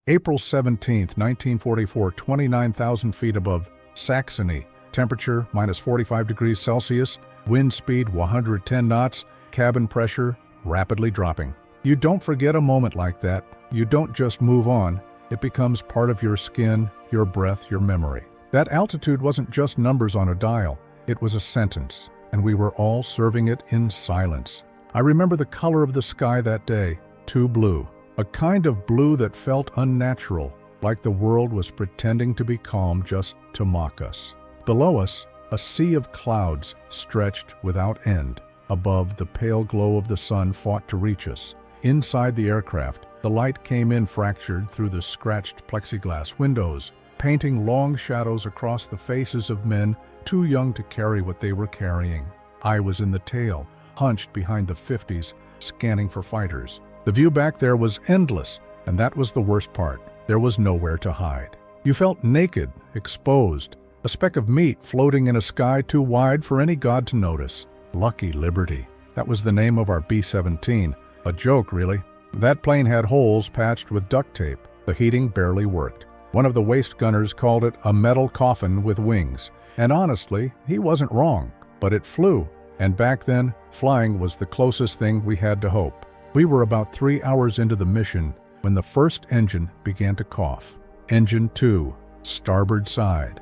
April 17, 1944, 29,000 feet above Saxony. Temperature -45 degrees Celsius. Wind speed 110 knots. Cabin pressure rapidly dropping. You don't forget a moment like that. You don't just move on. It becomes part of your skin, your breath, your memory. That altitude wasn't just numbers on a dial. It was a sentence, and we were all serving it in silence. I remember the color of the sky that day, too blue. A kind of blue that felt unnatural, like the world was pretending to be calm just to mock us. Below us, a sea of clouds stretched without end. Above, the pale glow of the sun fought to reach us. Inside the aircraft, the light came in fractured through the scratched plexiglass windows, painting long shadows across the faces of men too young to carry what they were carrying. I was in the tail, hunched behind the 50s, scanning for fighters. The view back there was endless, and that was the worst part. There was nowhere to hide. You felt naked, exposed, a speck of meat floating in a sky too wide for any god to notice. Lucky Liberty. That was the name of our B-17. A joke, really. That plane had holes patched with duct tape. The heating barely worked. One of the waist gunners called it a metal coffin with wings. And honestly, he wasn't wrong. But it flew. And back then, flying was the closest thing we had to hope. We were about 3 hours into the mission when the first engine began to cough. Engine 2, starboard side.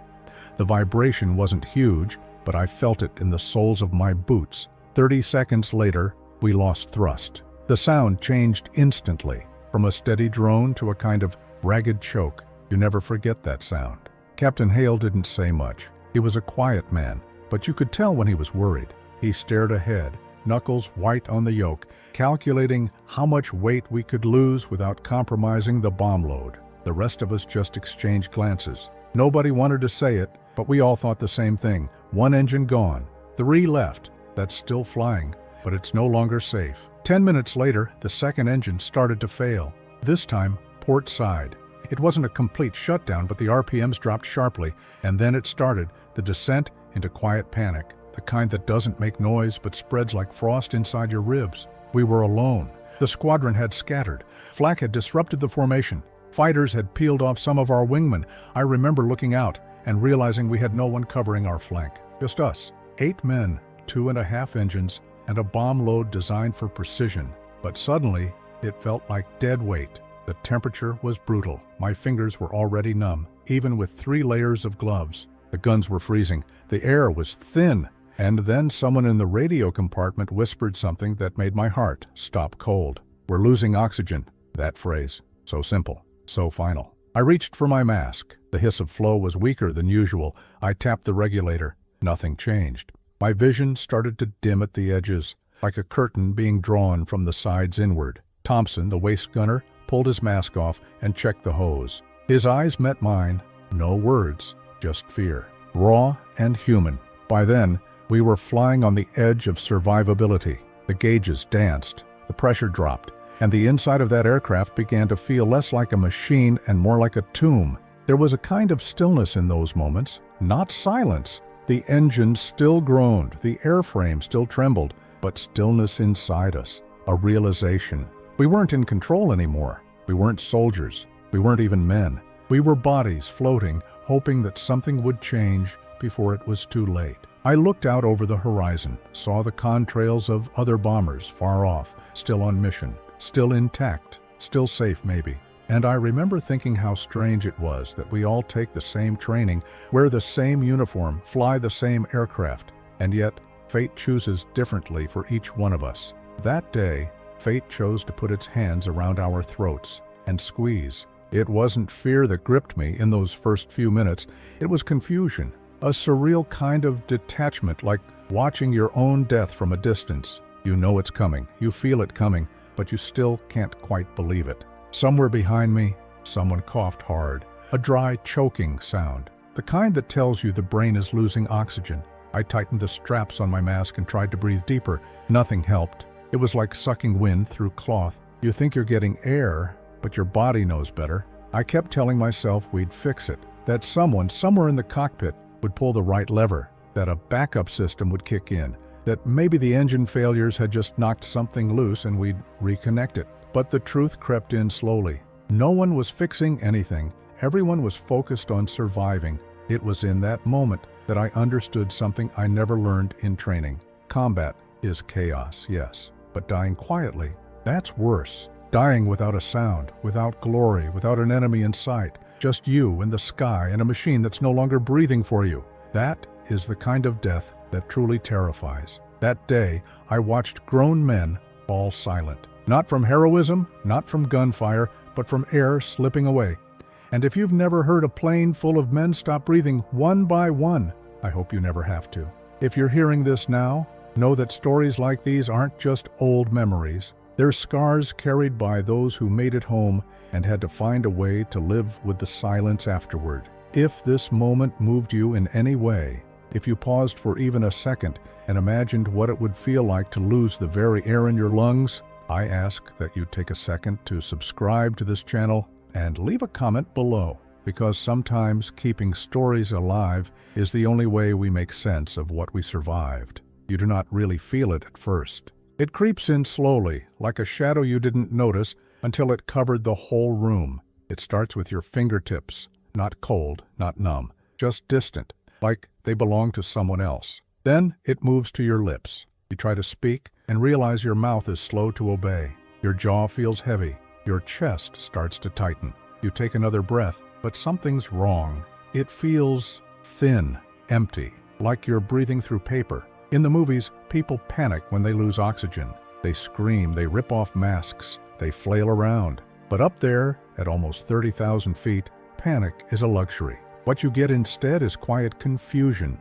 The vibration wasn't huge, but I felt it in the soles of my boots. 30 seconds later, we lost thrust. The sound changed instantly, from a steady drone to a kind of ragged choke. You never forget that sound. Captain Hale didn't say much. He was a quiet man, but you could tell when he was worried. He stared ahead, knuckles white on the yoke, calculating how much weight we could lose without compromising the bomb load. The rest of us just exchanged glances. Nobody wanted to say it, but we all thought the same thing. One engine gone, 3 left. That's still flying, but it's no longer safe. 10 minutes later, the second engine started to fail. This time, port side. It wasn't a complete shutdown, but the RPMs dropped sharply, and then it started, the descent into quiet panic, the kind that doesn't make noise but spreads like frost inside your ribs. We were alone. The squadron had scattered. Flak had disrupted the formation. Fighters had peeled off some of our wingmen. I remember looking out and realizing we had no one covering our flank. Just us. 8 men, 2.5 engines, and a bomb load designed for precision. But suddenly, it felt like dead weight. The temperature was brutal. My fingers were already numb, even with 3 layers of gloves. The guns were freezing. The air was thin. And then someone in the radio compartment whispered something that made my heart stop cold. "We're losing oxygen." That phrase. So simple. So final. I reached for my mask. The hiss of flow was weaker than usual. I tapped the regulator. Nothing changed. My vision started to dim at the edges, like a curtain being drawn from the sides inward. Thompson, the waist gunner, pulled his mask off and checked the hose. His eyes met mine. No words, just fear. Raw and human. By then, we were flying on the edge of survivability. The gauges danced, the pressure dropped, and the inside of that aircraft began to feel less like a machine and more like a tomb. There was a kind of stillness in those moments, not silence. The engine still groaned, the airframe still trembled, but stillness inside us, a realization. We weren't in control anymore. We weren't soldiers. We weren't even men. We were bodies floating, hoping that something would change before it was too late. I looked out over the horizon, saw the contrails of other bombers far off, still on mission, still intact, still safe maybe. And I remember thinking how strange it was that we all take the same training, wear the same uniform, fly the same aircraft, and yet fate chooses differently for each one of us. That day, fate chose to put its hands around our throats and squeeze. It wasn't fear that gripped me in those first few minutes. It was confusion, a surreal kind of detachment, like watching your own death from a distance. You know it's coming, you feel it coming, but you still can't quite believe it. Somewhere behind me, someone coughed hard, a dry, choking sound, the kind that tells you the brain is losing oxygen. I tightened the straps on my mask and tried to breathe deeper. Nothing helped. It was like sucking wind through cloth. You think you're getting air, but your body knows better. I kept telling myself we'd fix it, that someone, somewhere in the cockpit, would pull the right lever, that a backup system would kick in, that maybe the engine failures had just knocked something loose and we'd reconnect it. But the truth crept in slowly. No one was fixing anything. Everyone was focused on surviving. It was in that moment that I understood something I never learned in training. Combat is chaos, yes, but dying quietly, that's worse. Dying without a sound, without glory, without an enemy in sight, just you and the sky and a machine that's no longer breathing for you. That is the kind of death that truly terrifies. That day, I watched grown men fall silent. Not from heroism, not from gunfire, but from air slipping away. And if you've never heard a plane full of men stop breathing one by one, I hope you never have to. If you're hearing this now, know that stories like these aren't just old memories. They're scars carried by those who made it home and had to find a way to live with the silence afterward. If this moment moved you in any way, if you paused for even a second and imagined what it would feel like to lose the very air in your lungs, I ask that you take a second to subscribe to this channel and leave a comment below, because sometimes keeping stories alive is the only way we make sense of what we survived. You do not really feel it at first. It creeps in slowly, like a shadow you didn't notice until it covered the whole room. It starts with your fingertips, not cold, not numb, just distant, like they belong to someone else. Then it moves to your lips. You try to speak and realize your mouth is slow to obey. Your jaw feels heavy. Your chest starts to tighten. You take another breath, but something's wrong. It feels thin, empty, like you're breathing through paper. In the movies, people panic when they lose oxygen. They scream, they rip off masks, they flail around. But up there, at almost 30,000 feet, panic is a luxury. What you get instead is quiet confusion.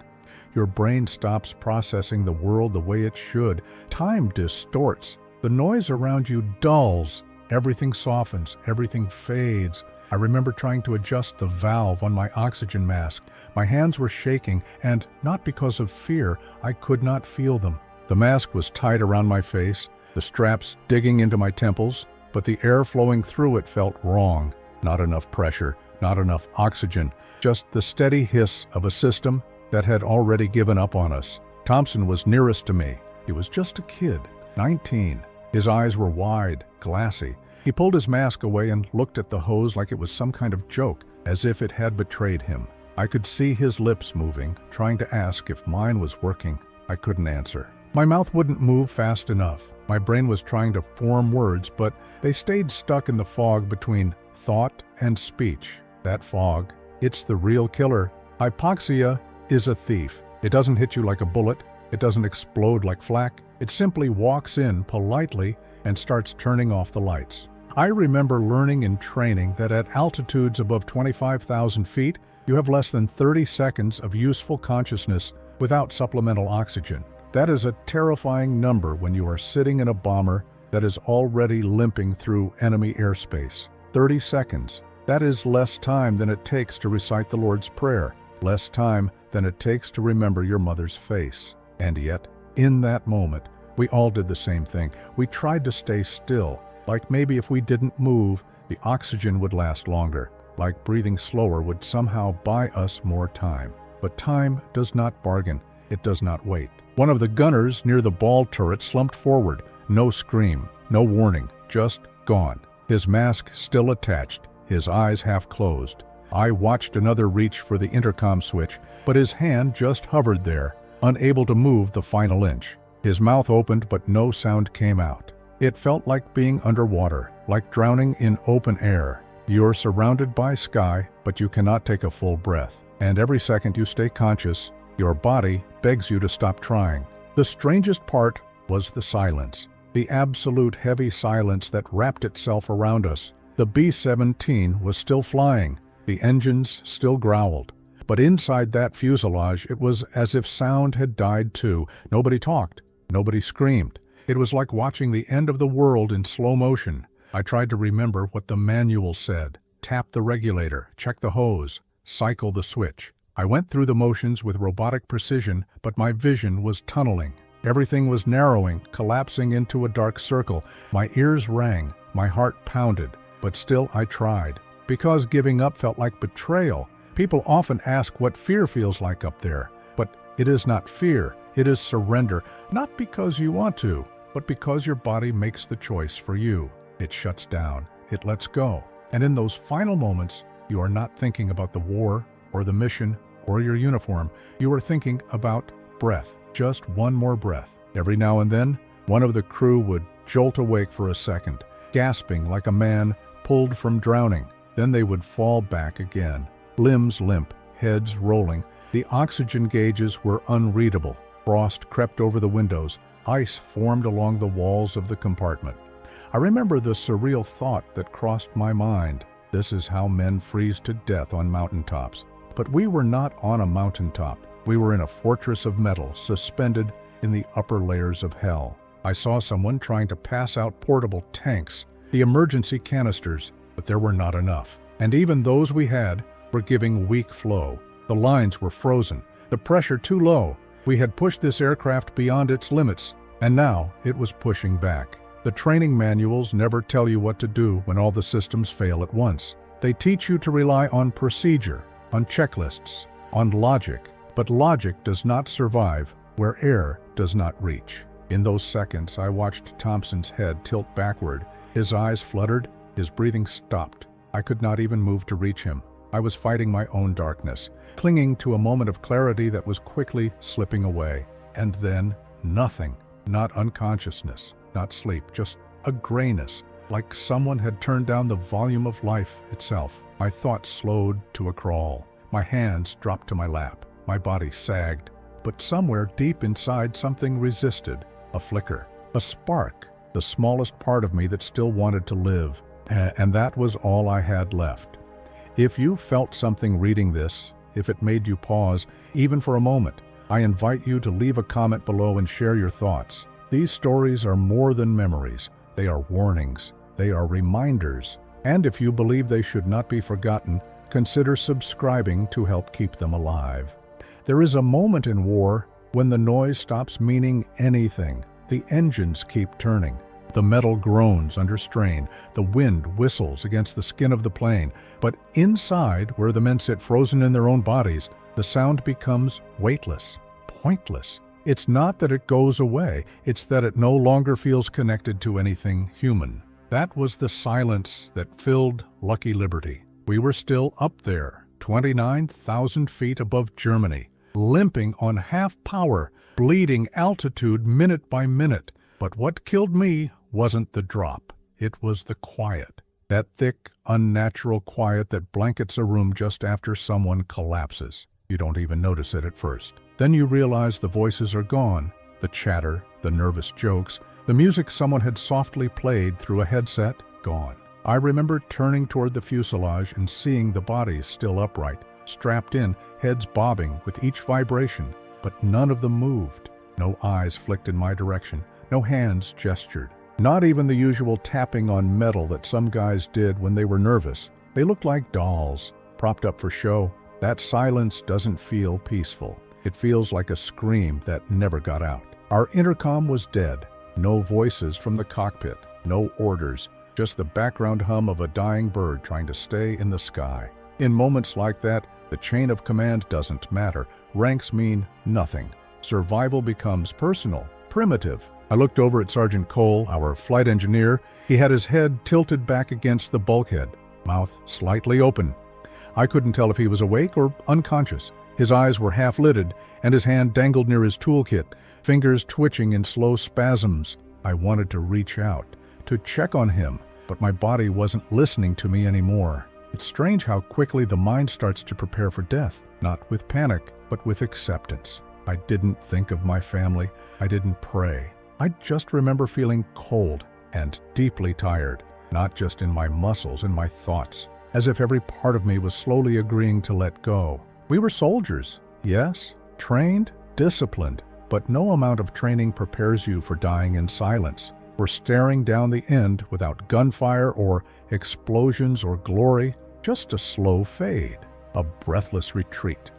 Your brain stops processing the world the way it should. Time distorts. The noise around you dulls. Everything softens, everything fades. I remember trying to adjust the valve on my oxygen mask. My hands were shaking, and not because of fear, I could not feel them. The mask was tight around my face, the straps digging into my temples, but the air flowing through it felt wrong. Not enough pressure, not enough oxygen, just the steady hiss of a system that had already given up on us. Thompson was nearest to me. He was just a kid, 19. His eyes were wide, glassy. He pulled his mask away and looked at the hose like it was some kind of joke, as if it had betrayed him. I could see his lips moving, trying to ask if mine was working. I couldn't answer. My mouth wouldn't move fast enough. My brain was trying to form words, but they stayed stuck in the fog between thought and speech. That fog, it's the real killer. Hypoxia is a thief. It doesn't hit you like a bullet. It doesn't explode like flak. It simply walks in politely and starts turning off the lights. I remember learning in training that at altitudes above 25,000 feet, you have less than 30 seconds of useful consciousness without supplemental oxygen. That is a terrifying number when you are sitting in a bomber that is already limping through enemy airspace. 30 seconds. That is less time than it takes to recite the Lord's Prayer, less time than it takes to remember your mother's face. And yet, in that moment, we all did the same thing. We tried to stay still, like maybe if we didn't move, the oxygen would last longer, like breathing slower would somehow buy us more time. But time does not bargain. It does not wait. One of the gunners near the ball turret slumped forward. No scream, no warning, just gone. His mask still attached, his eyes half closed. I watched another reach for the intercom switch, but his hand just hovered there, unable to move the final inch. His mouth opened, but no sound came out. It felt like being underwater, like drowning in open air. You're surrounded by sky, but you cannot take a full breath. And every second you stay conscious, your body begs you to stop trying. The strangest part was the silence. The absolute heavy silence that wrapped itself around us. The B-17 was still flying. The engines still growled. But inside that fuselage, it was as if sound had died too. Nobody talked. Nobody screamed. It was like watching the end of the world in slow motion. I tried to remember what the manual said. Tap the regulator, check the hose, cycle the switch. I went through the motions with robotic precision, but my vision was tunneling. Everything was narrowing, collapsing into a dark circle. My ears rang, my heart pounded, but still I tried. Because giving up felt like betrayal. People often ask what fear feels like up there, but it is not fear, it is surrender, not because you want to, but because your body makes the choice for you. It shuts down, it lets go. And in those final moments, you are not thinking about the war or the mission or your uniform. You are thinking about breath, just one more breath. Every now and then, one of the crew would jolt awake for a second, gasping like a man pulled from drowning. Then they would fall back again, limbs limp, heads rolling. The oxygen gauges were unreadable. Frost crept over the windows. Ice formed along the walls of the compartment. I remember the surreal thought that crossed my mind. This is how men freeze to death on mountaintops. But we were not on a mountaintop. We were in a fortress of metal, suspended in the upper layers of hell. I saw someone trying to pass out portable tanks, the emergency canisters, but there were not enough. And even those we had were giving weak flow. The lines were frozen, the pressure too low. We had pushed this aircraft beyond its limits, and now it was pushing back. The training manuals never tell you what to do when all the systems fail at once. They teach you to rely on procedure, on checklists, on logic, but logic does not survive where air does not reach. In those seconds, I watched Thompson's head tilt backward. His eyes fluttered, his breathing stopped. I could not even move to reach him. I was fighting my own darkness, clinging to a moment of clarity that was quickly slipping away. And then, nothing. Not unconsciousness, not sleep, just a grayness, like someone had turned down the volume of life itself. My thoughts slowed to a crawl. My hands dropped to my lap. My body sagged. But somewhere deep inside, something resisted. A flicker, a spark, the smallest part of me that still wanted to live. And that was all I had left. If you felt something reading this, if it made you pause, even for a moment, I invite you to leave a comment below and share your thoughts. These stories are more than memories. They are warnings. They are reminders. And if you believe they should not be forgotten, consider subscribing to help keep them alive. There is a moment in war when the noise stops meaning anything. The engines keep turning. The metal groans under strain. The wind whistles against the skin of the plane. But inside, where the men sit frozen in their own bodies, the sound becomes weightless, pointless. It's not that it goes away, it's that it no longer feels connected to anything human. That was the silence that filled Lucky Liberty. We were still up there, 29,000 feet above Germany, limping on half power, bleeding altitude minute by minute. But what killed me wasn't the drop, it was the quiet. That thick, unnatural quiet that blankets a room just after someone collapses. You don't even notice it at first. Then you realize the voices are gone, the chatter, the nervous jokes, the music someone had softly played through a headset, gone. I remember turning toward the fuselage and seeing the bodies still upright, strapped in, heads bobbing with each vibration, but none of them moved. No eyes flicked in my direction, no hands gestured. Not even the usual tapping on metal that some guys did when they were nervous. They looked like dolls, propped up for show. That silence doesn't feel peaceful. It feels like a scream that never got out. Our intercom was dead. No voices from the cockpit, no orders, just the background hum of a dying bird trying to stay in the sky. In moments like that, the chain of command doesn't matter. Ranks mean nothing. Survival becomes personal, primitive. I looked over at Sergeant Cole, our flight engineer. He had his head tilted back against the bulkhead, mouth slightly open. I couldn't tell if he was awake or unconscious. His eyes were half-lidded, and his hand dangled near his toolkit, fingers twitching in slow spasms. I wanted to reach out, to check on him, but my body wasn't listening to me anymore. It's strange how quickly the mind starts to prepare for death, not with panic, but with acceptance. I didn't think of my family. I didn't pray. I just remember feeling cold and deeply tired, not just in my muscles, in my thoughts, as if every part of me was slowly agreeing to let go. We were soldiers, yes, trained, disciplined, but no amount of training prepares you for dying in silence. We're staring down the end without gunfire or explosions or glory, just a slow fade, a breathless retreat.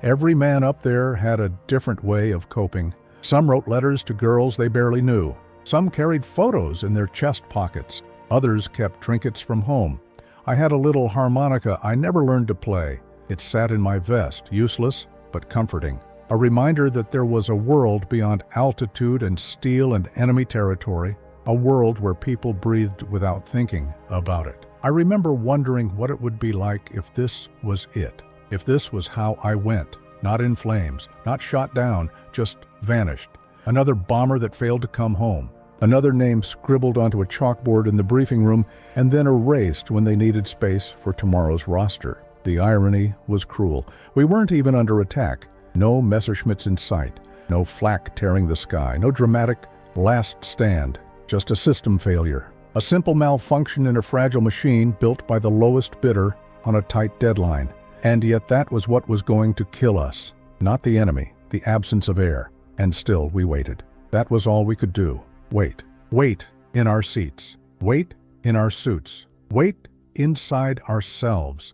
Every man up there had a different way of coping. Some wrote letters to girls they barely knew. Some carried photos in their chest pockets. Others kept trinkets from home. I had a little harmonica I never learned to play. It sat in my vest, useless but comforting. A reminder that there was a world beyond altitude and steel and enemy territory, a world where people breathed without thinking about it. I remember wondering what it would be like if this was it. If this was how I went. Not in flames, not shot down, just vanished. Another bomber that failed to come home. Another name scribbled onto a chalkboard in the briefing room and then erased when they needed space for tomorrow's roster. The irony was cruel. We weren't even under attack. No Messerschmitts in sight. No flak tearing the sky. No dramatic last stand. Just a system failure. A simple malfunction in a fragile machine built by the lowest bidder on a tight deadline. And yet that was what was going to kill us. Not the enemy, the absence of air. And still we waited. That was all we could do. Wait. Wait in our seats. Wait in our suits. Wait inside ourselves.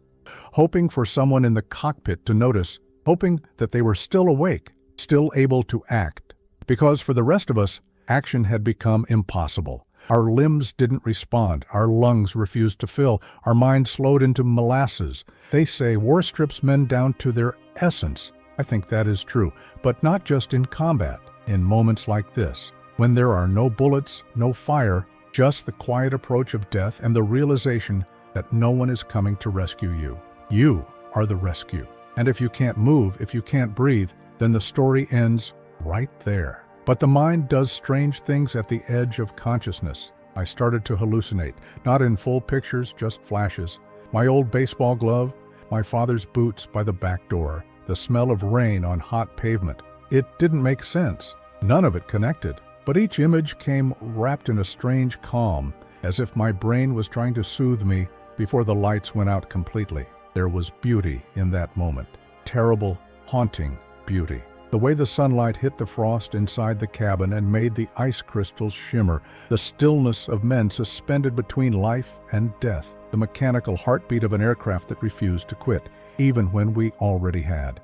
Hoping for someone in the cockpit to notice. Hoping that they were still awake, still able to act. Because for the rest of us, action had become impossible. Our limbs didn't respond. Our lungs refused to fill. Our minds slowed into molasses. They say war strips men down to their essence. I think that is true, but not just in combat. In moments like this, when there are no bullets, no fire, just the quiet approach of death and the realization that no one is coming to rescue you. You are the rescue. And if you can't move, if you can't breathe, then the story ends right there. But the mind does strange things at the edge of consciousness. I started to hallucinate, not in full pictures, just flashes. My old baseball glove, my father's boots by the back door, the smell of rain on hot pavement. It didn't make sense. None of it connected. But each image came wrapped in a strange calm, as if my brain was trying to soothe me before the lights went out completely. There was beauty in that moment. Terrible, haunting beauty. The way the sunlight hit the frost inside the cabin and made the ice crystals shimmer, the stillness of men suspended between life and death, the mechanical heartbeat of an aircraft that refused to quit, even when we already had.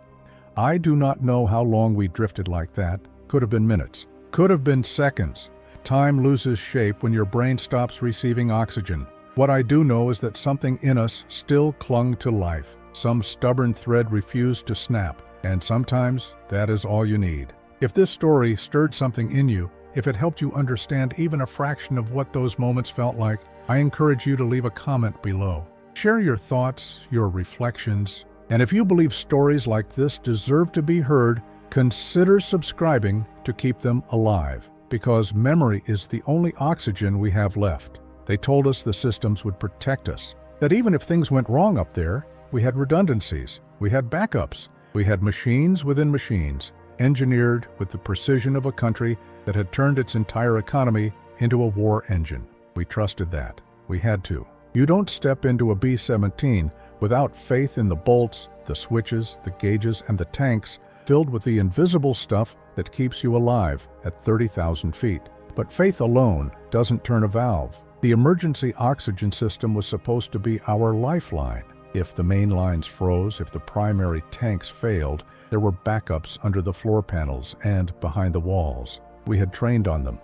I do not know how long we drifted like that. Could have been minutes. Could have been seconds. Time loses shape when your brain stops receiving oxygen. What I do know is that something in us still clung to life. Some stubborn thread refused to snap. And sometimes that is all you need. If this story stirred something in you, if it helped you understand even a fraction of what those moments felt like, I encourage you to leave a comment below. Share your thoughts, your reflections, and if you believe stories like this deserve to be heard, consider subscribing to keep them alive, because memory is the only oxygen we have left. They told us the systems would protect us, that even if things went wrong up there, we had redundancies, we had backups, we had machines within machines, engineered with the precision of a country that had turned its entire economy into a war engine. We trusted that. We had to. You don't step into a B-17 without faith in the bolts, the switches, the gauges, and the tanks filled with the invisible stuff that keeps you alive at 30,000 feet. But faith alone doesn't turn a valve. The emergency oxygen system was supposed to be our lifeline. If the main lines froze, if the primary tanks failed, there were backups under the floor panels and behind the walls. We had trained on them.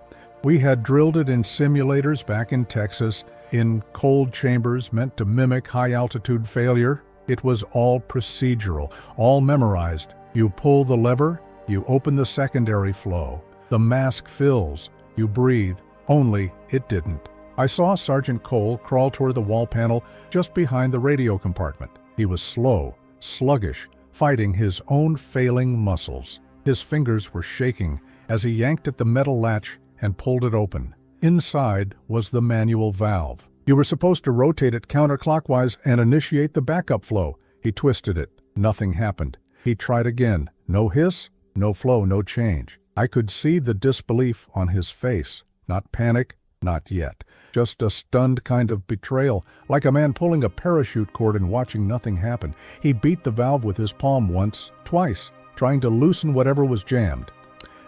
We had drilled it in simulators back in Texas, in cold chambers meant to mimic high-altitude failure. It was all procedural, all memorized. You pull the lever, you open the secondary flow. The mask fills, you breathe, only it didn't. I saw Sergeant Cole crawl toward the wall panel just behind the radio compartment. He was slow, sluggish, fighting his own failing muscles. His fingers were shaking as he yanked at the metal latch and pulled it open. Inside was the manual valve. You were supposed to rotate it counterclockwise and initiate the backup flow. He twisted it. Nothing happened. He tried again. No hiss, no flow, no change. I could see the disbelief on his face. Not panic, not yet. Just a stunned kind of betrayal, like a man pulling a parachute cord and watching nothing happen. He beat the valve with his palm once, twice, trying to loosen whatever was jammed.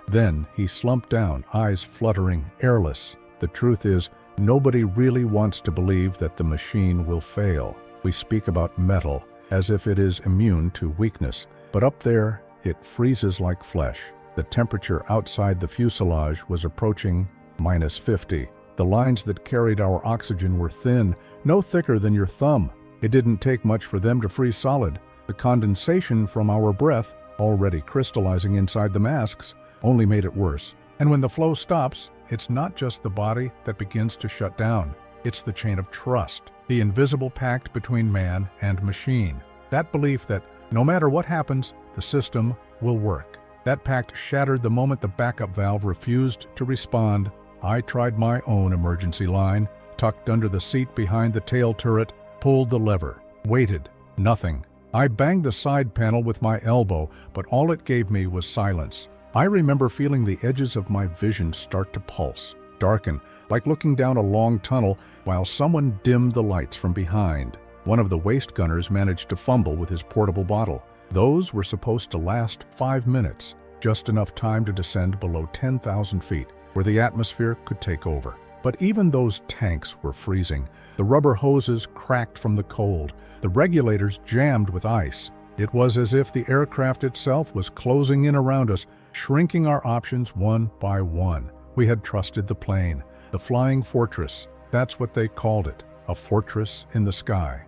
Then he slumped down, eyes fluttering, airless. The truth is, nobody really wants to believe that the machine will fail. We speak about metal as if it is immune to weakness, but up there, it freezes like flesh. The temperature outside the fuselage was approaching -50. The lines that carried our oxygen were thin, no thicker than your thumb. It didn't take much for them to freeze solid. The condensation from our breath, already crystallizing inside the masks, only made it worse. And when the flow stops, it's not just the body that begins to shut down. It's the chain of trust. the invisible pact between man and machine. That belief that no matter what happens, the system will work. That pact shattered the moment the backup valve refused to respond. I tried my own emergency line, tucked under the seat behind the tail turret, pulled the lever, waited. Nothing. I banged the side panel with my elbow, but all it gave me was silence. I remember feeling the edges of my vision start to pulse, darken, like looking down a long tunnel while someone dimmed the lights from behind. One of the waist gunners managed to fumble with his portable bottle. Those were supposed to last 5 minutes, just enough time to descend below 10,000 feet, where the atmosphere could take over. But even those tanks were freezing. The rubber hoses cracked from the cold, the regulators jammed with ice. It was as if the aircraft itself was closing in around us, shrinking our options one by one. We had trusted the plane, the flying fortress. That's what they called it, a fortress in the sky.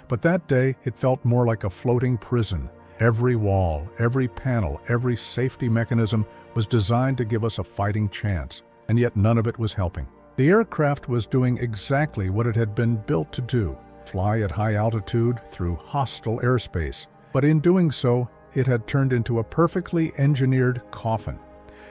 But that day, it felt more like a floating prison. Every wall, every panel, every safety mechanism was designed to give us a fighting chance, and yet none of it was helping. The aircraft was doing exactly what it had been built to do, fly at high altitude through hostile airspace. But in doing so, it had turned into a perfectly engineered coffin.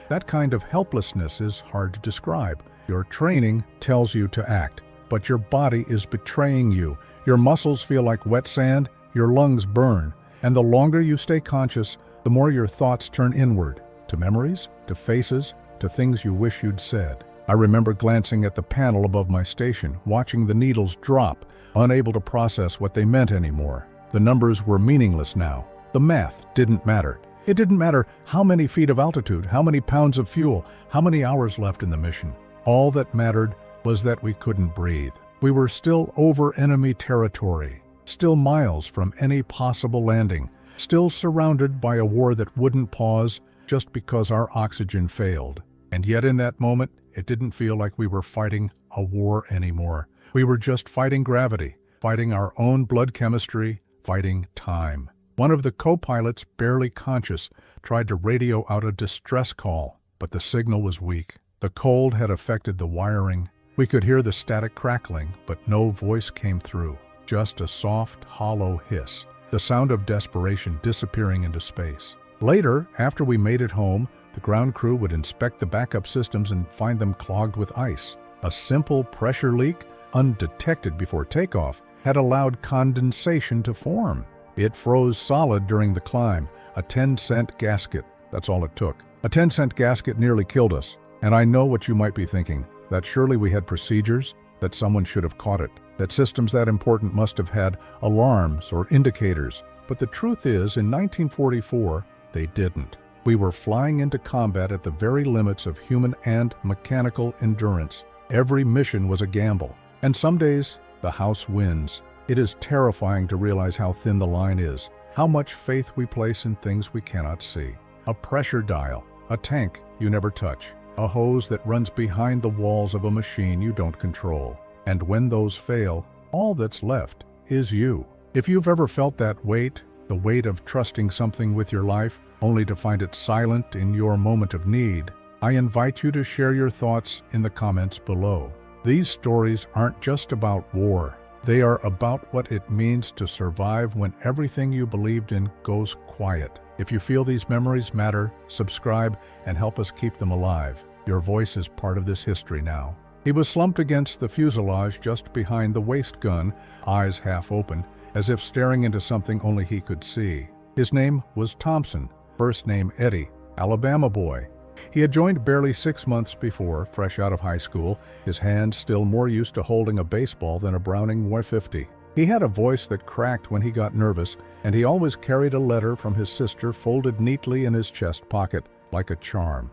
That kind of helplessness is hard to describe. Your training tells you to act, but your body is betraying you. Your muscles feel like wet sand, your lungs burn, and the longer you stay conscious, the more your thoughts turn inward, to memories, to faces, to things you wish you'd said. I remember glancing at the panel above my station, watching the needles drop, unable to process what they meant anymore. The numbers were meaningless now. The math didn't matter. It didn't matter how many feet of altitude, how many pounds of fuel, how many hours left in the mission. All that mattered was that we couldn't breathe. We were still over enemy territory, still miles from any possible landing, still surrounded by a war that wouldn't pause just because our oxygen failed. And yet in that moment, it didn't feel like we were fighting a war anymore. We were just fighting gravity, fighting our own blood chemistry, fighting time. One of the co-pilots, barely conscious, tried to radio out a distress call, but the signal was weak. The cold had affected the wiring. We could hear the static crackling, but no voice came through, just a soft, hollow hiss, the sound of desperation disappearing into space. Later, after we made it home, the ground crew would inspect the backup systems and find them clogged with ice. A simple pressure leak, undetected before takeoff, had allowed condensation to form. It froze solid during the climb, a 10-cent gasket. That's all it took. A 10-cent gasket nearly killed us. And I know what you might be thinking, that surely we had procedures, that someone should have caught it, that systems that important must have had alarms or indicators. But the truth is, in 1944, they didn't. We were flying into combat at the very limits of human and mechanical endurance. Every mission was a gamble. And some days, the house wins. It is terrifying to realize how thin the line is, how much faith we place in things we cannot see. A pressure dial, a tank you never touch, a hose that runs behind the walls of a machine you don't control. And when those fail, all that's left is you. If you've ever felt that weight, the weight of trusting something with your life, only to find it silent in your moment of need, I invite you to share your thoughts in the comments below. These stories aren't just about war. They are about what it means to survive when everything you believed in goes quiet. If you feel these memories matter, subscribe and help us keep them alive. Your voice is part of this history now. He was slumped against the fuselage just behind the waist gun, eyes half open, as if staring into something only he could see. His name was Thompson, first name Eddie, Alabama boy. He had joined barely 6 months before, fresh out of high school, his hands still more used to holding a baseball than a Browning .150. He had a voice that cracked when he got nervous, and he always carried a letter from his sister folded neatly in his chest pocket, like a charm.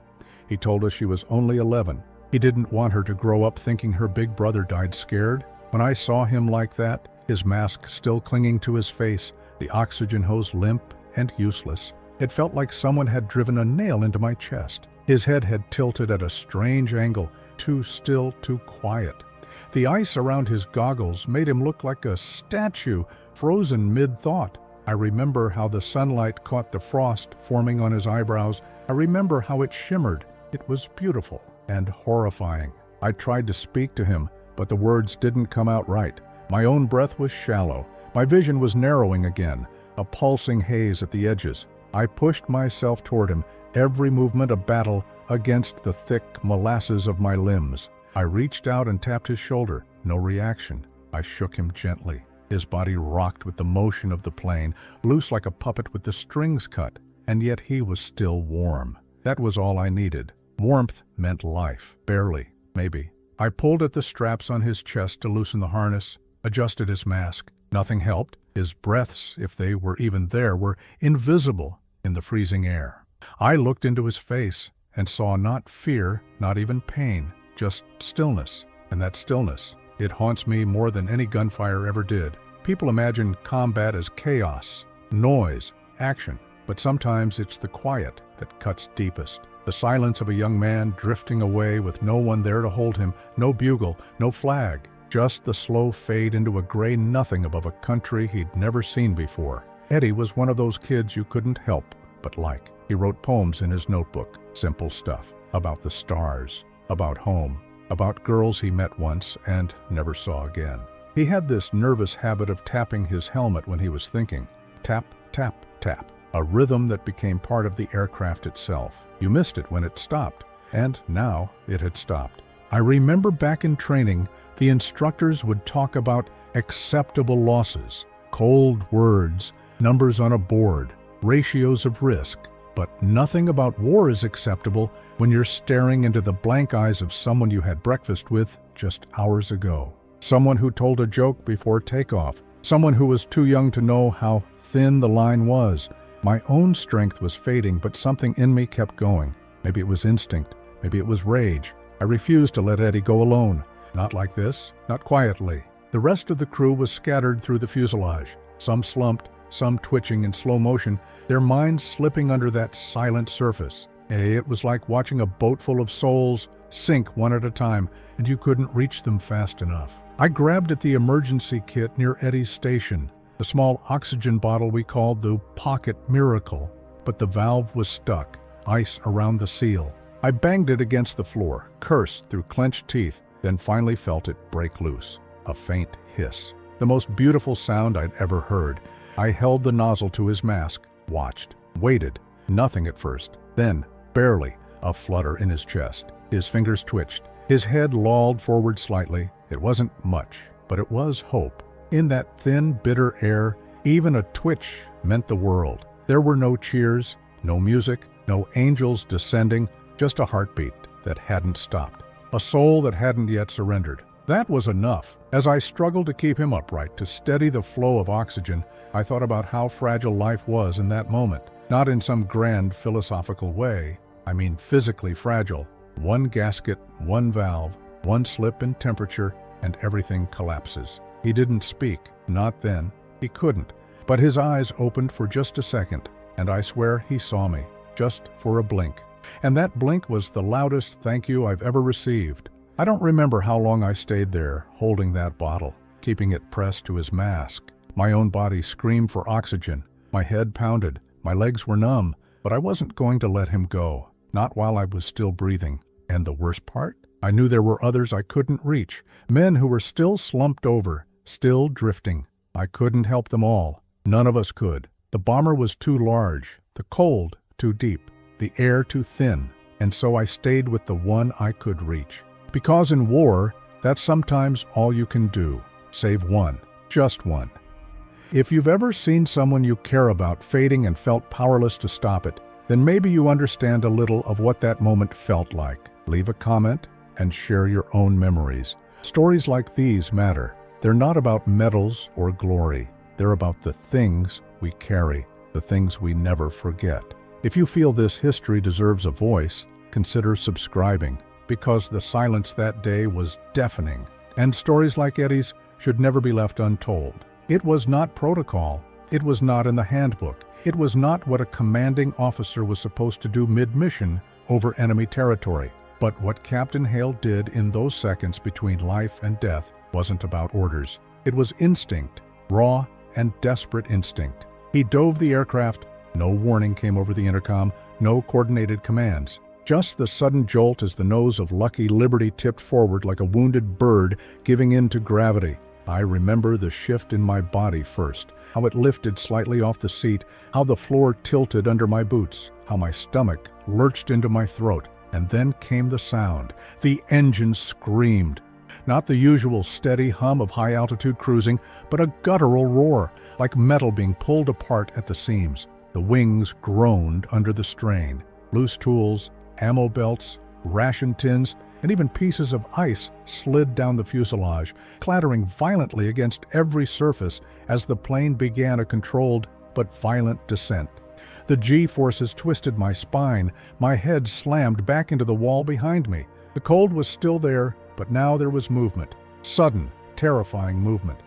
He told us she was only 11. He didn't want her to grow up thinking her big brother died scared. When I saw him like that, his mask still clinging to his face, the oxygen hose limp and useless, it felt like someone had driven a nail into my chest. His head had tilted at a strange angle, too still, too quiet. The ice around his goggles made him look like a statue, frozen mid-thought. I remember how the sunlight caught the frost forming on his eyebrows. I remember how it shimmered. It was beautiful and horrifying. I tried to speak to him, but the words didn't come out right. My own breath was shallow. My vision was narrowing again, a pulsing haze at the edges. I pushed myself toward him, every movement a battle against the thick molasses of my limbs. I reached out and tapped his shoulder. No reaction. I shook him gently. His body rocked with the motion of the plane, loose like a puppet with the strings cut, and yet he was still warm. That was all I needed. Warmth meant life. Barely, maybe. I pulled at the straps on his chest to loosen the harness, adjusted his mask. Nothing helped. His breaths, if they were even there, were invisible in the freezing air. I looked into his face and saw not fear, not even pain, just stillness. And that stillness, it haunts me more than any gunfire ever did. People imagine combat as chaos, noise, action, but sometimes it's the quiet that cuts deepest. The silence of a young man drifting away with no one there to hold him, no bugle, no flag, just the slow fade into a gray nothing above a country he'd never seen before. Eddie was one of those kids you couldn't help but like. He wrote poems in his notebook, simple stuff, about the stars, about home, about girls he met once and never saw again. He had this nervous habit of tapping his helmet when he was thinking. Tap, tap, tap. A rhythm that became part of the aircraft itself. You missed it when it stopped, and now it had stopped. I remember back in training, the instructors would talk about acceptable losses, cold words, numbers on a board, ratios of risk, but nothing about war is acceptable when you're staring into the blank eyes of someone you had breakfast with just hours ago. Someone who told a joke before takeoff, someone who was too young to know how thin the line was. My own strength was fading, but something in me kept going. Maybe it was instinct, maybe it was rage. I refused to let Eddie go alone. Not like this, not quietly. The rest of the crew was scattered through the fuselage. Some slumped, some twitching in slow motion, their minds slipping under that silent surface. It was like watching a boat full of souls sink one at a time, and you couldn't reach them fast enough. I grabbed at the emergency kit near Eddie's station, the small oxygen bottle we called the Pocket Miracle, but the valve was stuck, ice around the seal. I banged it against the floor, cursed through clenched teeth, then finally felt it break loose. A faint hiss. The most beautiful sound I'd ever heard. I held the nozzle to his mask, watched, waited. Nothing at first. Then, barely, a flutter in his chest. His fingers twitched. His head lolled forward slightly. It wasn't much, but it was hope. In that thin, bitter air, even a twitch meant the world. There were no cheers, no music, no angels descending, just a heartbeat that hadn't stopped. A soul that hadn't yet surrendered. That was enough. As I struggled to keep him upright, to steady the flow of oxygen, I thought about how fragile life was in that moment. Not in some grand philosophical way. I mean physically fragile. One gasket, one valve, one slip in temperature, and everything collapses. He didn't speak, not then. He couldn't. But his eyes opened for just a second, and I swear he saw me, just for a blink. And that blink was the loudest thank you I've ever received. I don't remember how long I stayed there, holding that bottle, keeping it pressed to his mask. My own body screamed for oxygen. My head pounded. My legs were numb, but I wasn't going to let him go. Not while I was still breathing. And the worst part? I knew there were others I couldn't reach. Men who were still slumped over, still drifting. I couldn't help them all. None of us could. The bomber was too large, the cold too deep, the air too thin, and so I stayed with the one I could reach. Because in war, that's sometimes all you can do. Save one. Just one. If you've ever seen someone you care about fading and felt powerless to stop it, then maybe you understand a little of what that moment felt like. Leave a comment and share your own memories. Stories like these matter. They're not about medals or glory. They're about the things we carry, the things we never forget. If you feel this history deserves a voice, consider subscribing, because the silence that day was deafening, and stories like Eddie's should never be left untold. It was not protocol. It was not in the handbook. It was not what a commanding officer was supposed to do mid-mission over enemy territory. But what Captain Hale did in those seconds between life and death wasn't about orders. It was instinct, raw and desperate instinct. He dove the aircraft. No warning came over the intercom, no coordinated commands. Just the sudden jolt as the nose of Lucky Liberty tipped forward like a wounded bird giving in to gravity. I remember the shift in my body first, how it lifted slightly off the seat, how the floor tilted under my boots, how my stomach lurched into my throat, and then came the sound. The engine screamed. Not the usual steady hum of high-altitude cruising, but a guttural roar, like metal being pulled apart at the seams. The wings groaned under the strain. Loose tools, ammo belts, ration tins, and even pieces of ice slid down the fuselage, clattering violently against every surface as the plane began a controlled but violent descent. The G-forces twisted my spine, my head slammed back into the wall behind me. The cold was still there, but now there was movement. Sudden, terrifying movement.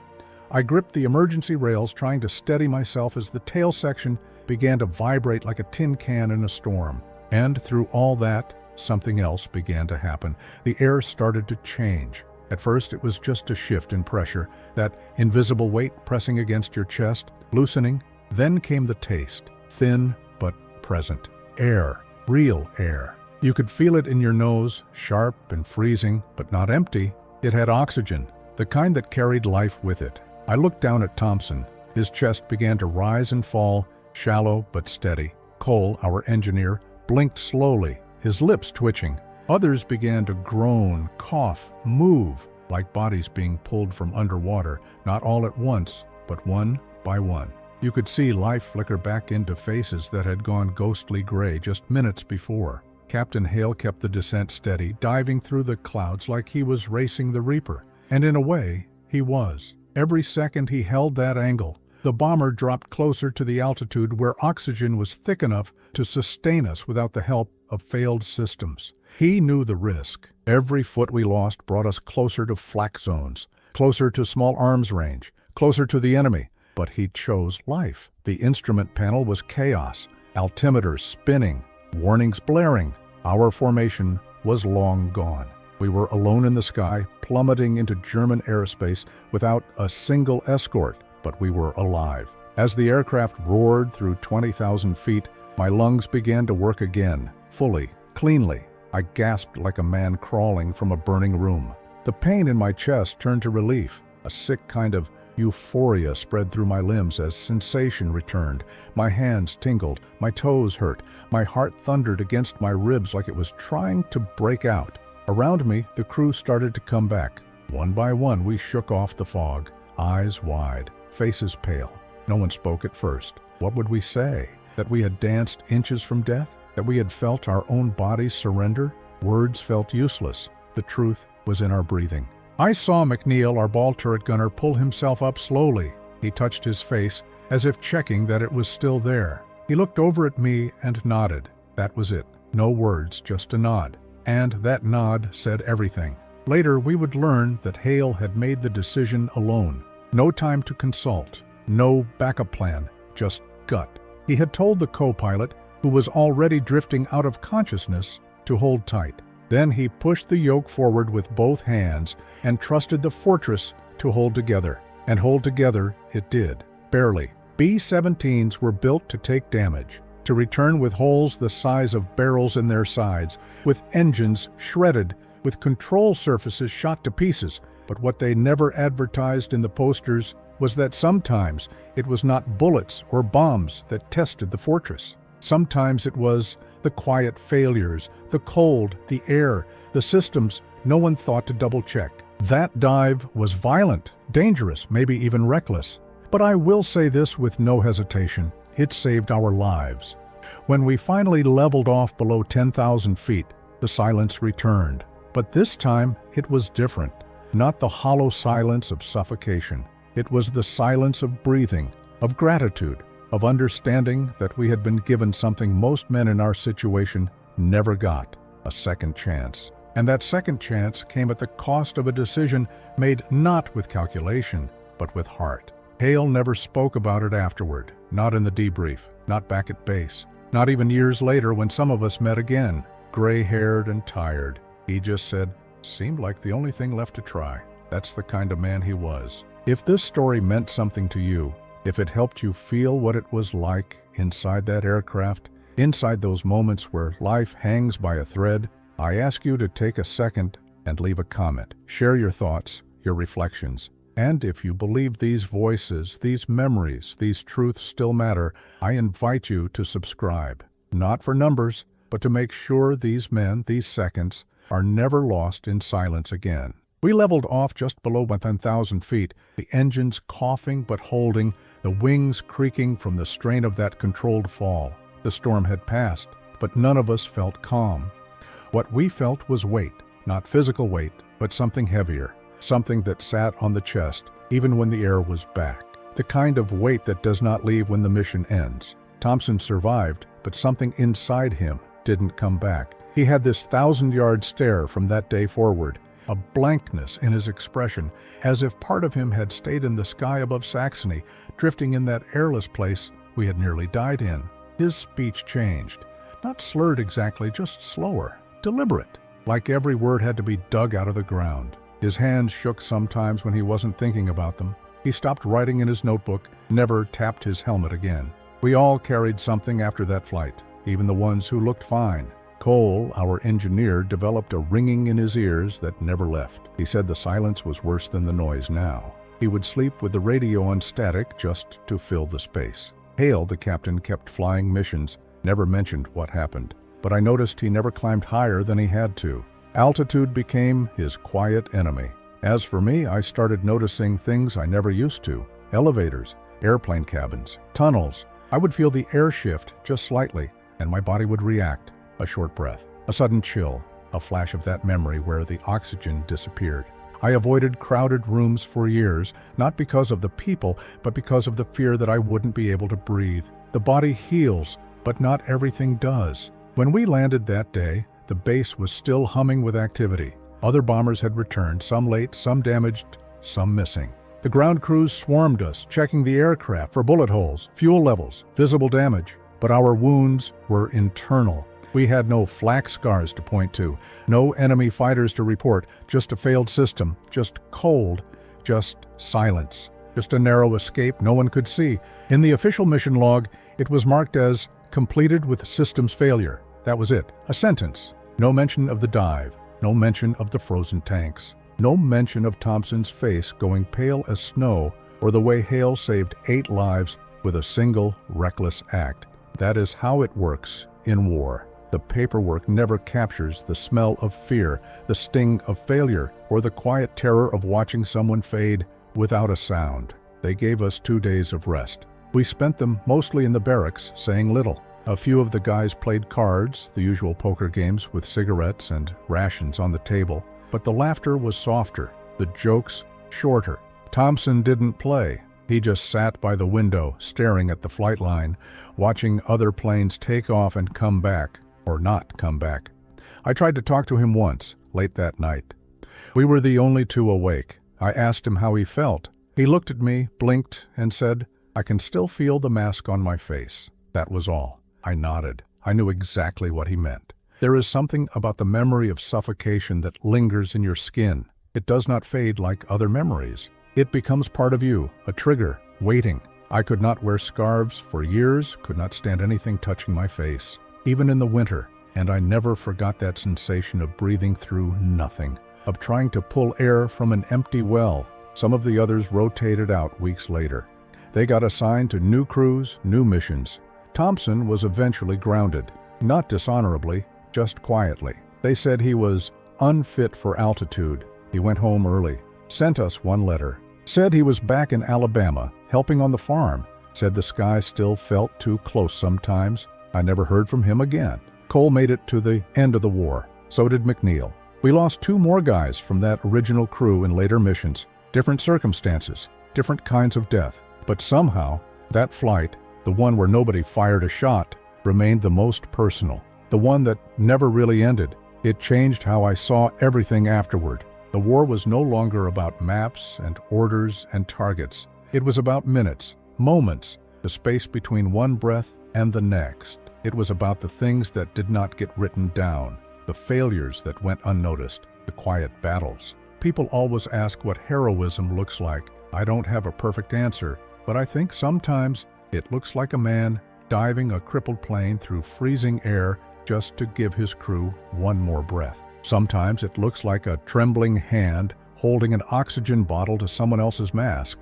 I gripped the emergency rails, trying to steady myself as the tail section began to vibrate like a tin can in a storm. And through all that, something else began to happen. The air started to change. At first, it was just a shift in pressure, that invisible weight pressing against your chest, loosening. Then came the taste, thin but present. Air, real air. You could feel it in your nose, sharp and freezing, but not empty. It had oxygen, the kind that carried life with it. I looked down at Thompson. His chest began to rise and fall, shallow but steady. Cole, our engineer, blinked slowly, his lips twitching. Others began to groan, cough, move, like bodies being pulled from underwater, not all at once, but one by one. You could see life flicker back into faces that had gone ghostly gray just minutes before. Captain Hale kept the descent steady, diving through the clouds like he was racing the Reaper. And in a way, he was. Every second he held that angle, the bomber dropped closer to the altitude where oxygen was thick enough to sustain us without the help of failed systems. He knew the risk. Every foot we lost brought us closer to flak zones, closer to small arms range, closer to the enemy. But he chose life. The instrument panel was chaos, altimeters spinning, warnings blaring. Our formation was long gone. We were alone in the sky, plummeting into German airspace without a single escort, but we were alive. As the aircraft roared through 20,000 feet, my lungs began to work again, fully, cleanly. I gasped like a man crawling from a burning room. The pain in my chest turned to relief. A sick kind of euphoria spread through my limbs as sensation returned. My hands tingled, my toes hurt, my heart thundered against my ribs like it was trying to break out. Around me, the crew started to come back. One by one, we shook off the fog, eyes wide, faces pale. No one spoke at first. What would we say? That we had danced inches from death? That we had felt our own bodies surrender? Words felt useless. The truth was in our breathing. I saw McNeil, our ball turret gunner, pull himself up slowly. He touched his face, as if checking that it was still there. He looked over at me and nodded. That was it. No words, just a nod. And that nod said everything. Later, we would learn that Hale had made the decision alone. No time to consult. No backup plan. Just gut. He had told the co-pilot, who was already drifting out of consciousness, to hold tight. Then he pushed the yoke forward with both hands and trusted the fortress to hold together. And hold together it did. Barely. B-17s were built to take damage, to return with holes the size of barrels in their sides, with engines shredded, with control surfaces shot to pieces. But what they never advertised in the posters was that sometimes it was not bullets or bombs that tested the fortress. Sometimes it was the quiet failures, the cold, the air, the systems no one thought to double-check. That dive was violent, dangerous, maybe even reckless. But I will say this with no hesitation. It saved our lives. When we finally leveled off below 10,000 feet, the silence returned. But this time, it was different. Not the hollow silence of suffocation. It was the silence of breathing, of gratitude, of understanding that we had been given something most men in our situation never got, a second chance. And that second chance came at the cost of a decision made not with calculation, but with heart. Hale never spoke about it afterward, not in the debrief, not back at base, not even years later when some of us met again, gray-haired and tired. He just said, "Seemed like the only thing left to try." That's the kind of man he was. If this story meant something to you, if it helped you feel what it was like inside that aircraft, inside those moments where life hangs by a thread, I ask you to take a second and leave a comment. Share your thoughts, your reflections. And if you believe these voices, these memories, these truths still matter, I invite you to subscribe. Not for numbers, but to make sure these men, these seconds, are never lost in silence again. We leveled off just below 1,000 feet, the engines coughing but holding, the wings creaking from the strain of that controlled fall. The storm had passed, but none of us felt calm. What we felt was weight, not physical weight, but something heavier, something that sat on the chest, even when the air was back. The kind of weight that does not leave when the mission ends. Thompson survived, but something inside him didn't come back. He had this 1,000-yard stare from that day forward, a blankness in his expression, as if part of him had stayed in the sky above Saxony, drifting in that airless place we had nearly died in. His speech changed. Not slurred exactly, just slower, deliberate, like every word had to be dug out of the ground. His hands shook sometimes when he wasn't thinking about them. He stopped writing in his notebook, never tapped his helmet again. We all carried something after that flight, even the ones who looked fine. Cole, our engineer, developed a ringing in his ears that never left. He said the silence was worse than the noise now. He would sleep with the radio on static just to fill the space. Hale, the captain, kept flying missions, never mentioned what happened. But I noticed he never climbed higher than he had to. Altitude became his quiet enemy. As for me, I started noticing things I never used to. Elevators, airplane cabins, tunnels. I would feel the air shift just slightly, and my body would react. A short breath, a sudden chill, a flash of that memory where the oxygen disappeared. I avoided crowded rooms for years, not because of the people, but because of the fear that I wouldn't be able to breathe. The body heals, but not everything does. When we landed that day, the base was still humming with activity. Other bombers had returned, some late, some damaged, some missing. The ground crews swarmed us, checking the aircraft for bullet holes, fuel levels, visible damage. But our wounds were internal. We had no flak scars to point to, no enemy fighters to report, just a failed system, just cold, just silence, just a narrow escape no one could see. In the official mission log, it was marked as completed with systems failure. That was it, a sentence. No mention of the dive, no mention of the frozen tanks, no mention of Thompson's face going pale as snow, or the way Hale saved 8 lives with a single reckless act. That is how it works in war. The paperwork never captures the smell of fear, the sting of failure, or the quiet terror of watching someone fade without a sound. They gave us 2 days of rest. We spent them mostly in the barracks, saying little. A few of the guys played cards, the usual poker games with cigarettes and rations on the table, but the laughter was softer, the jokes shorter. Thompson didn't play. He just sat by the window, staring at the flight line, watching other planes take off and come back, or not come back. I tried to talk to him once, late that night. We were the only 2 awake. I asked him how he felt. He looked at me, blinked, and said, "I can still feel the mask on my face." That was all. I nodded. I knew exactly what he meant. There is something about the memory of suffocation that lingers in your skin. It does not fade like other memories. It becomes part of you, a trigger, waiting. I could not wear scarves for years, could not stand anything touching my face, even in the winter, and I never forgot that sensation of breathing through nothing, of trying to pull air from an empty well. Some of the others rotated out weeks later. They got assigned to new crews, new missions. Thompson was eventually grounded, not dishonorably, just quietly. They said he was unfit for altitude. He went home early, sent us 1 letter, said he was back in Alabama, helping on the farm, said the sky still felt too close sometimes. I never heard from him again. Cole made it to the end of the war. So did McNeil. We lost 2 more guys from that original crew in later missions. Different circumstances, different kinds of death. But somehow, that flight, the one where nobody fired a shot, remained the most personal. The one that never really ended. It changed how I saw everything afterward. The war was no longer about maps and orders and targets. It was about minutes, moments, the space between one breath and the next. It was about the things that did not get written down, the failures that went unnoticed, the quiet battles. People always ask what heroism looks like. I don't have a perfect answer, but I think sometimes it looks like a man diving a crippled plane through freezing air just to give his crew one more breath. Sometimes it looks like a trembling hand holding an oxygen bottle to someone else's mask.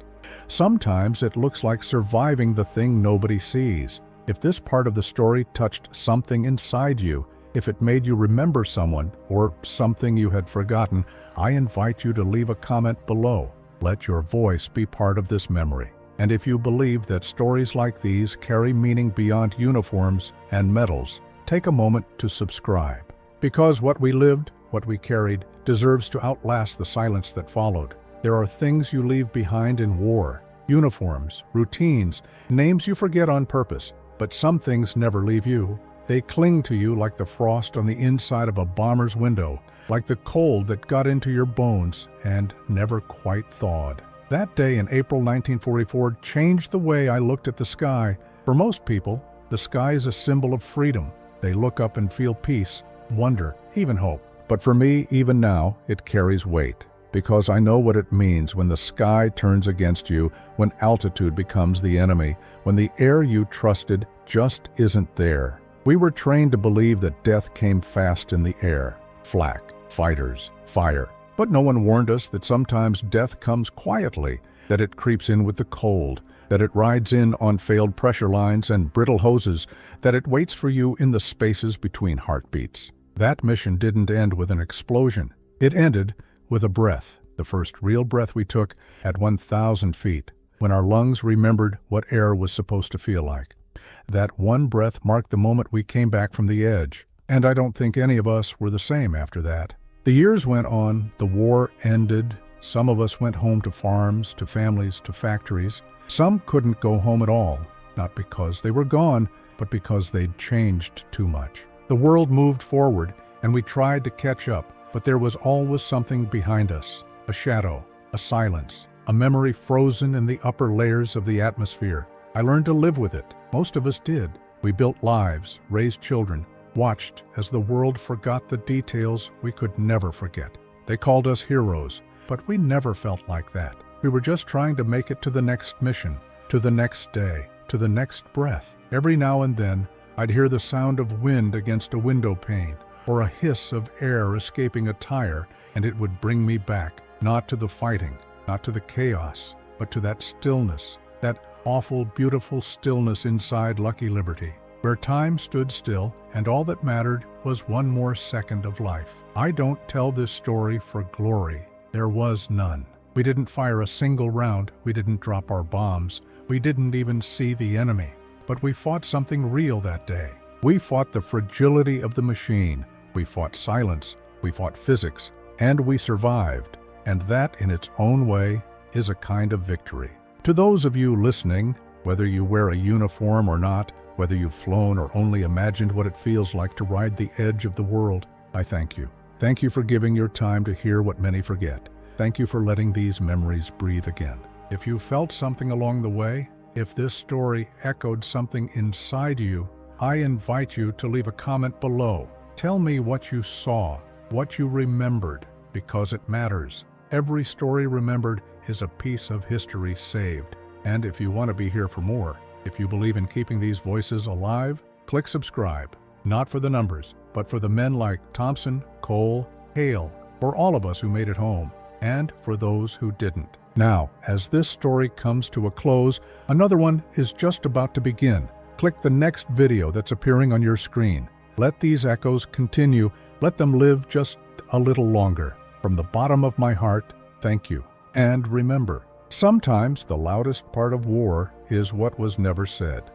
Sometimes it looks like surviving the thing nobody sees. If this part of the story touched something inside you, if it made you remember someone or something you had forgotten, I invite you to leave a comment below. Let your voice be part of this memory. And if you believe that stories like these carry meaning beyond uniforms and medals, take a moment to subscribe. Because what we lived, what we carried, deserves to outlast the silence that followed. There are things you leave behind in war, uniforms, routines, names you forget on purpose, but some things never leave you. They cling to you like the frost on the inside of a bomber's window, like the cold that got into your bones and never quite thawed. That day in April 1944 changed the way I looked at the sky. For most people, the sky is a symbol of freedom. They look up and feel peace, wonder, even hope. But for me, even now, it carries weight. Because I know what it means when the sky turns against you, when altitude becomes the enemy, when the air you trusted just isn't there. We were trained to believe that death came fast in the air. Flak, fighters, fire. But no one warned us that sometimes death comes quietly, that it creeps in with the cold, that it rides in on failed pressure lines and brittle hoses, that it waits for you in the spaces between heartbeats. That mission didn't end with an explosion. It ended with a breath, the first real breath we took at 1,000 feet, when our lungs remembered what air was supposed to feel like. That one breath marked the moment we came back from the edge, and I don't think any of us were the same after that. The years went on, the war ended, some of us went home to farms, to families, to factories. Some couldn't go home at all, not because they were gone, but because they'd changed too much. The world moved forward, and we tried to catch up, but there was always something behind us, a shadow, a silence, a memory frozen in the upper layers of the atmosphere. I learned to live with it. Most of us did. We built lives, raised children, watched as the world forgot the details we could never forget. They called us heroes, but we never felt like that. We were just trying to make it to the next mission, to the next day, to the next breath. Every now and then, I'd hear the sound of wind against a window pane, or a hiss of air escaping a tire, and it would bring me back, not to the fighting, not to the chaos, but to that stillness, that awful, beautiful stillness inside Lucky Liberty, where time stood still and all that mattered was one more second of life. I don't tell this story for glory. There was none. We didn't fire a single round. We didn't drop our bombs. We didn't even see the enemy. But we fought something real that day. We fought the fragility of the machine. We fought silence. We fought physics. And we survived. And that, in its own way, is a kind of victory. To those of you listening, whether you wear a uniform or not, whether you've flown or only imagined what it feels like to ride the edge of the world, I thank you. Thank you for giving your time to hear what many forget. Thank you for letting these memories breathe again. If you felt something along the way, if this story echoed something inside you, I invite you to leave a comment below. Tell me what you saw, what you remembered, because it matters. Every story remembered is a piece of history saved. And if you want to be here for more, if you believe in keeping these voices alive, click subscribe. Not for the numbers, but for the men like Thompson, Cole, Hale, for all of us who made it home, and for those who didn't. Now, as this story comes to a close, another one is just about to begin. Click the next video that's appearing on your screen. Let these echoes continue. Let them live just a little longer. From the bottom of my heart, thank you. And remember, sometimes the loudest part of war is what was never said.